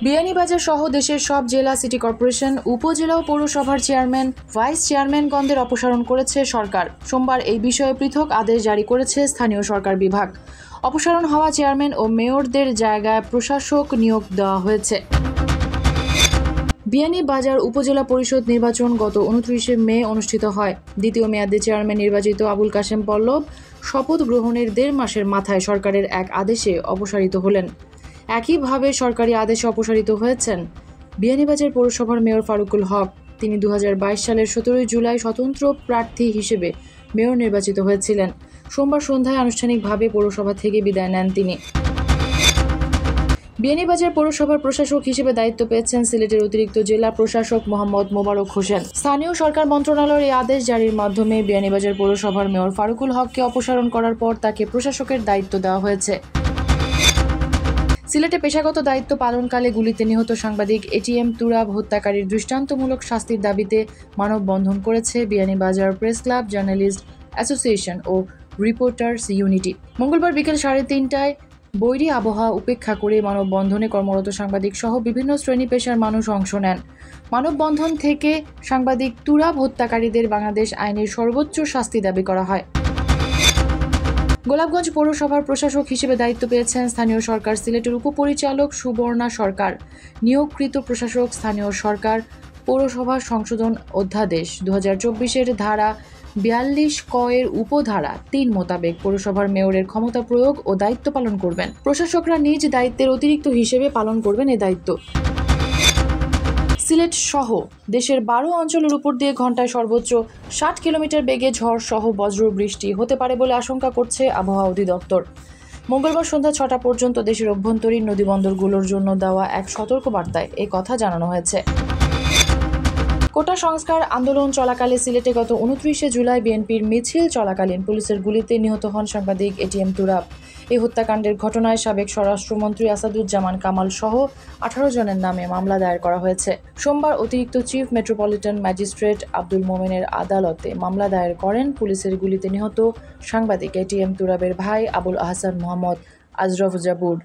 বিয়ানীবাজার সহ দেশের সব জেলা, সিটি কর্পোরেশন, উপজেলা ও পৌরসভার চেয়ারম্যান, ভাইস চেয়ারম্যানগণদের অপসারণ করেছে সরকার। সোমবার এই বিষয়ে পৃথক আদেশ জারি করেছে স্থানীয় সরকার বিভাগ। অপসারণ হওয়া চেয়ারম্যান ও মেয়রদের জায়গায় প্রশাসক নিয়োগ দেওয়া হয়েছে। বিয়ানীবাজার উপজেলা পরিষদ নির্বাচন গত 29শে মে অনুষ্ঠিত হয়। দ্বিতীয় মেয়াদে চেয়ারম্যান নির্বাচিত আবুল কাশেম পল্লব শপথ গ্রহণের 1.5 মাসের মাথায় সরকারের এক আদেশে অপসারিত হলেন। একইভাবে সরকারি আদেশে অপসারিত হয়েছেন বিয়ানীবাজার পৌরসভার মেয়র ফারুকুল হক। তিনি 2022 সালের 17 জুলাই স্বতন্ত্র প্রার্থী হিসেবে মেয়র নির্বাচিত হয়েছিলেন। সোমবার সন্ধ্যায় আনুষ্ঠানিকভাবে পৌরসভা থেকে বিদায় নেন তিনি। বিয়ানীবাজার পৌরসভার প্রশাসক হিসেবে দায়িত্ব পেয়েছেন সিলেটের অতিরিক্ত জেলা প্রশাসক মোহাম্মদ মোবারক হোসেন। স্থানীয় সরকার মন্ত্রণালয়ের এই আদেশ জারির মাধ্যমে বিয়ানীবাজার পৌরসভার মেয়র ফারুকুল হককে অপসারণ করার পর তাকে প্রশাসকের দায়িত্ব দেওয়া হয়েছে। সিলেটে পেশাগত দায়িত্ব পালনকালে গুলিতে নিহত সাংবাদিক এটিএম তুরাব হত্যাকারীর দৃষ্টান্তমূলক শাস্তির দাবিতে মানববন্ধন করেছে Beanibazar press club, journalist association ও রিপোর্টার্স ইউনিটি। মঙ্গলবার বিকেল 3:30টায় বৈরী আবহাওয়া উপেক্ষা করে মানববন্ধনে কর্মরত সাংবাদিক সহ বিভিন্ন শ্রেণী পেশার মানুষ অংশ নেন। মানববন্ধন থেকে সাংবাদিক তুরাব হত্যাকারীদের বাংলাদেশ আইনের সর্বোচ্চ শাস্তি দাবি করা হয়। গোলাপগঞ্জ পৌরসভার প্রশাসক হিসেবে দায়িত্ব পেয়েছেন স্থানীয় সরকার সিলেটের উপপরিচালক সুবর্ণা সরকার। নিয়োগকৃত প্রশাসক স্থানীয় সরকার পৌরসভা সংশোধন অধ্যাদেশ 2024-এর ধারা 42 ক এর উপধারা 3 মোতাবেক পৌরসভার মেয়রের ক্ষমতা প্রয়োগ ও দায়িত্ব পালন করবেন। প্রশাসকরা নিজ দায়িত্বের অতিরিক্ত হিসেবে পালন করবেন এ দায়িত্ব। সিলেট সহ দেশের 12 অঞ্চলের উপর দিয়ে ঘন্টায় সর্বোচ্চ 60 কিলোমিটার বেগে ঝড় সহ বজ্র বৃষ্টি হতে পারে বলে আশঙ্কা করছে আবহাওয়া অধিদপ্তর। মঙ্গলবার সন্ধ্যা 6টা পর্যন্ত দেশের অভ্যন্তরীণ নদীবন্দরগুলোর জন্য দেওয়া এক সতর্কবার্তায় এ কথা জানানো হয়েছে। কোটা সংস্কার আন্দোলন চলাকালে সিলেটে গত 29শে জুলাই বিএনপির মিছিল চলাকালীন পুলিশের গুলিতে নিহত হন সাংবাদিক এটিএম তুরাব। এই হত্যাকাণ্ডের ঘটনায় সাবেক স্বরাষ্ট্রমন্ত্রী আসাদুজ্জামান কামাল সহ 18 জনের নামে মামলা দায়ের করা হয়েছে। সোমবার অতিরিক্ত চিফ মেট্রোপলিটন ম্যাজিস্ট্রেট আব্দুল মোমেনের আদালতে মামলা দায়ের করেন পুলিশের গুলিতে নিহত সাংবাদিক এটিএম তুরাবের ভাই আবুল আহসান মোহাম্মদ আজরফ জাবুর।